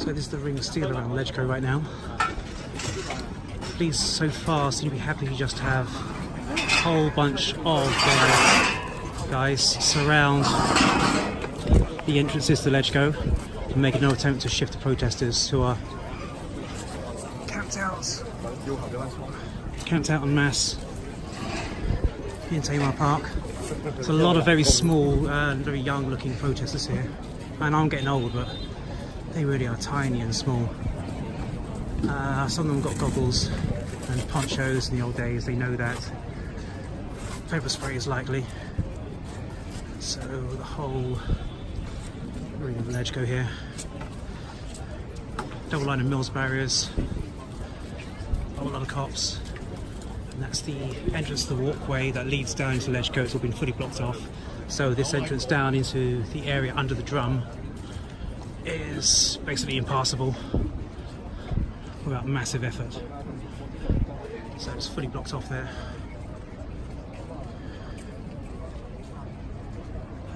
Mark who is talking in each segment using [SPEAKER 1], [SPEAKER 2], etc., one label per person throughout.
[SPEAKER 1] So this is the ring of steel around Ledgeco right now. Police so far seem to be happy to just have a whole bunch of guys surround the entrances to Ledgeco and make no attempt to shift the protesters who are camped out en masse in Tamar Park. There's a lot of very small and very young looking protesters here, and I'm getting old, but they really are tiny and small. Some of them got goggles and ponchos in the old days. They know that pepper spray is likely. So the whole ring of Ledgeco here. Double line of Mills barriers. A whole lot of cops. And that's the entrance to the walkway that leads down into Ledgeco. It's all been fully blocked off. So this entrance down into the area under the drum is basically impassable without massive effort. So it's fully blocked off there.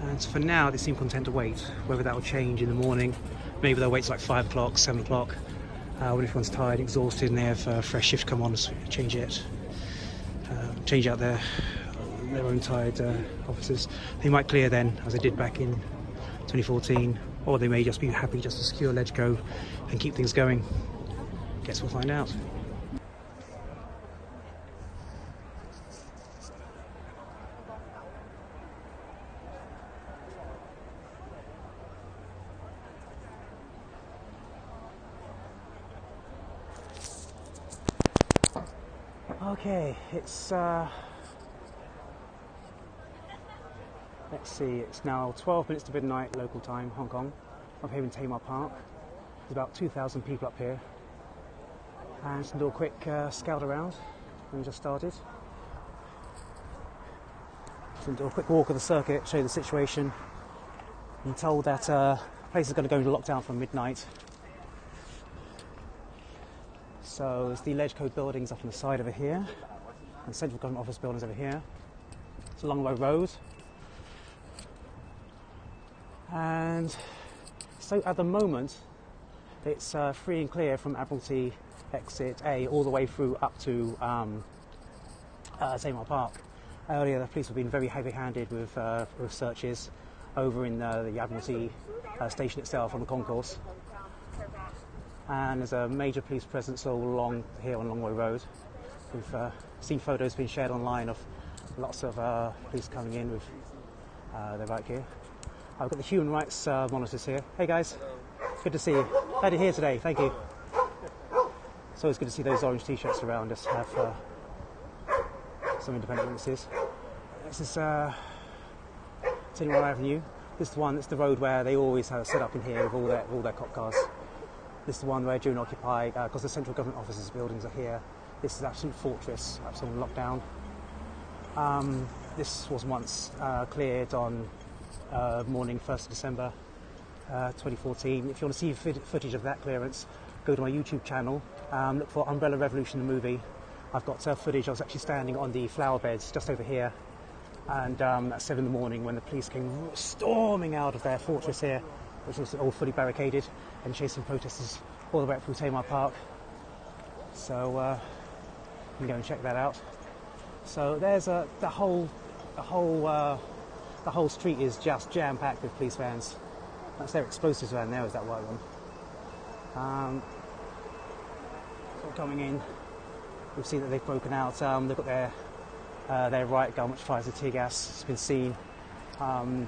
[SPEAKER 1] And for now they seem content to wait. Whether that will change in the morning, maybe they'll wait till like 5 o'clock, 7 o'clock, when everyone's tired, exhausted, and they have a fresh shift come on, change out their own tired officers. They might clear then, as they did back in 2014, or they may just be happy just to secure Ledgeco and keep things going. Guess we'll find out. Okay, it's let's see, it's now 12 minutes to midnight local time, Hong Kong. I'm here in Tamar Park. There's about 2,000 people up here. And just do a quick scout around. We just started. Just do a quick walk of the circuit, show you the situation. I'm told that the place is going to go into lockdown from midnight. So there's the Ledgeco buildings up on the side over here, and central government office buildings over here. It's a Longway Road. And so at the moment, it's free and clear from Admiralty exit A all the way through up to Tamar Park. Earlier, the police have been very heavy-handed with searches over in the Admiralty station itself on the concourse. And there's a major police presence all along here on Longway Road. We've seen photos being shared online of lots of police coming in with their right gear. I've got the human rights monitors here. Hey guys, good to see you. Glad you're here today, thank you. It's always good to see those orange t-shirts around us, have some independent witnesses. This is Tamar Avenue. This is the one, it's the road where they always have set up in here with all their cop cars. This is the one where during Occupy, because the central government offices buildings are here, this is an absolute fortress, absolute lockdown. This was once cleared on morning 1st of December 2014. If you want to see footage of that clearance, go to my YouTube channel, look for Umbrella Revolution the movie. I've got footage. I was actually standing on the flower beds just over here, and at 7 in the morning when the police came storming out of their fortress here, which was all fully barricaded, and chasing protesters all the way up through Tamar Park. So you can go and check that out. So there's the whole street is just jam-packed with police vans. That's their explosives van there, is that white one. So coming in, we've seen that they've broken out. They've got their riot gun, which fires the tear gas. It's been seen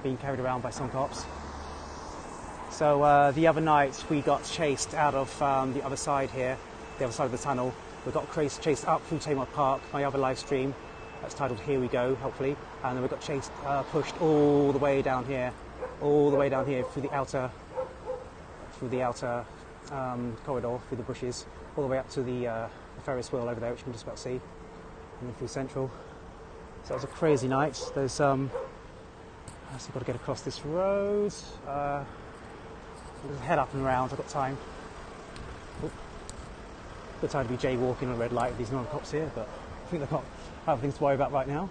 [SPEAKER 1] being carried around by some cops. So the other night we got chased out of the other side here, the other side of the tunnel. We got chased up through Tamar Park, my other live stream. That's titled Here We Go, hopefully. And then we got chased, pushed all the way down here through the outer corridor, through the bushes, all the way up to the Ferris wheel over there, which you can just about see, and then through Central. So it was a crazy night. There's so I've got to get across this road. Just head up and around. I've got time. Good time to be jaywalking on a red light with these non-cops here, but I think they've got other things to worry about right now.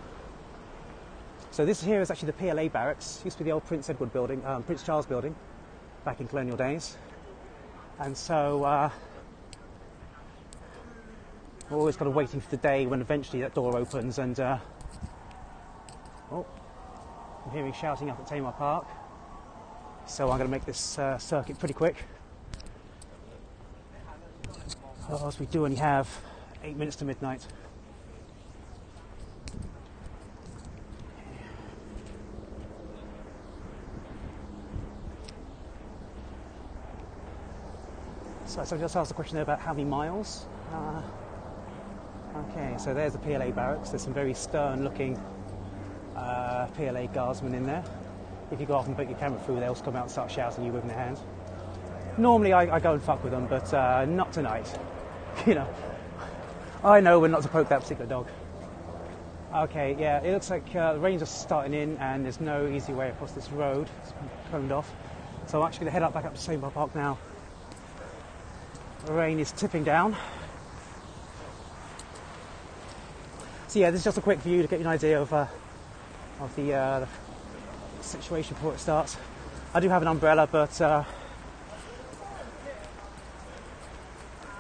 [SPEAKER 1] So this here is actually the PLA barracks. Used to be the old Prince Edward building, Prince Charles building, back in colonial days. And so we're always kind of waiting for the day when eventually that door opens and oh, I'm hearing shouting up at Tamar Park. So I'm going to make this circuit pretty quick. As we do only have 8 minutes to midnight. So I just asked a question there about how many miles. Okay, so there's the PLA barracks. There's some very stern-looking PLA guardsmen in there. If you go off and put your camera through, they'll come out and start shouting at you waving their hands. Normally I go and fuck with them, but not tonight. You know, I know when not to poke that particular dog. Okay, yeah, it looks like the rain's just starting in and there's no easy way across this road. It's been coned off. So I'm actually going to head up back up to Tamar Park now. The rain is tipping down. So yeah, this is just a quick view to get you an idea of the situation before it starts. I do have an umbrella, but if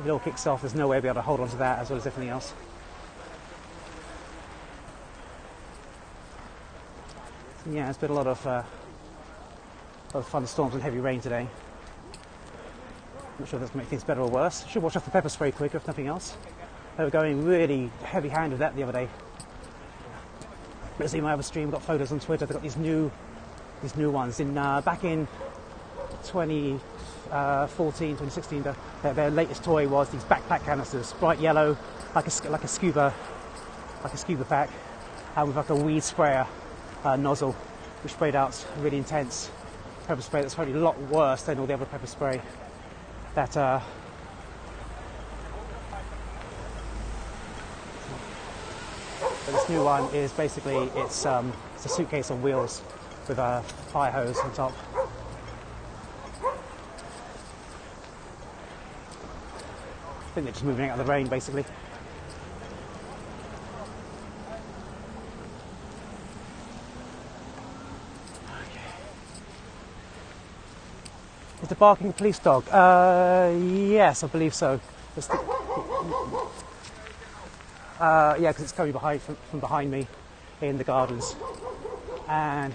[SPEAKER 1] it all kicks off, there's no way I'll be able to hold on to that as well as everything else. So yeah, it's been a lot of thunderstorms and heavy rain today. I'm not sure if that's going to make things better or worse. I should watch off the pepper spray quicker if nothing else. They were going really heavy hand with that the other day. Let's see my other stream, got photos on Twitter. They've got these new ones. Back in 2014, 2016, their latest toy was these backpack canisters, bright yellow, like a scuba pack, with like a weed sprayer nozzle, which sprayed out really intense pepper spray. That's probably a lot worse than all the other pepper spray that. But this new one is basically it's a suitcase on wheels with a fire hose on top. I think they're just moving out of the rain basically. Okay. Is the barking a police dog? Yes, I believe so. Yeah, because it's coming from behind me in the gardens. And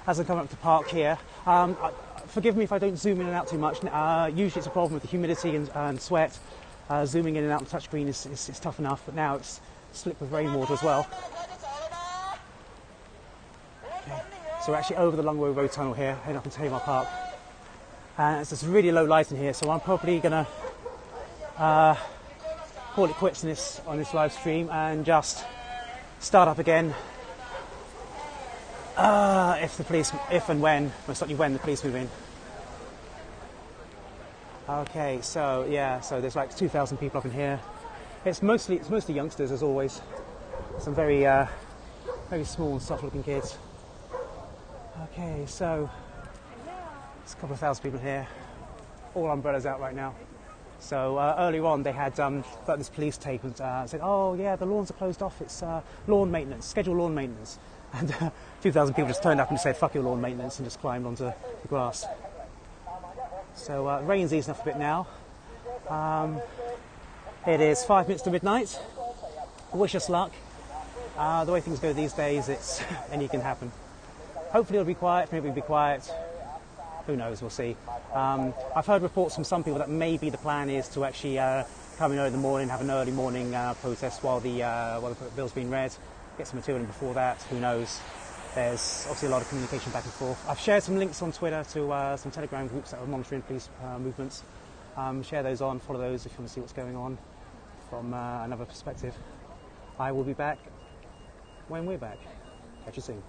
[SPEAKER 1] as I'm coming up to park here, forgive me if I don't zoom in and out too much. Usually it's a problem with the humidity and sweat. Zooming in and out on the touchscreen is tough enough, but now it's slick with rainwater as well. Okay. So we're actually over the Longway Road tunnel here, heading up into Tamar Park. And it's just really low light in here, so I'm probably going to call it quits on this live stream and just start up again if and when the police move in. Okay, so yeah, so there's like 2,000 people up in here. It's mostly youngsters as always. Some very small and soft-looking kids. Okay, so there's a couple of thousand people here. All umbrellas out right now. So earlier on they had got this police tape and said, oh yeah, the lawns are closed off, it's lawn maintenance, scheduled lawn maintenance. And 2,000 people just turned up and said, fuck your lawn maintenance, and just climbed onto the grass. So rain's easing off a bit now. It is 5 minutes to midnight. Wish us luck. The way things go these days, it's anything can happen. Hopefully it'll be quiet, maybe it'll be quiet. Who knows, we'll see. I've heard reports from some people that maybe the plan is to actually come in early in the morning, have an early morning protest while the bill's being read, get some material in before that, who knows. There's obviously a lot of communication back and forth. I've shared some links on Twitter to some Telegram groups that are monitoring police movements. Share those on, follow those if you want to see what's going on from another perspective. I will be back when we're back. Catch you soon.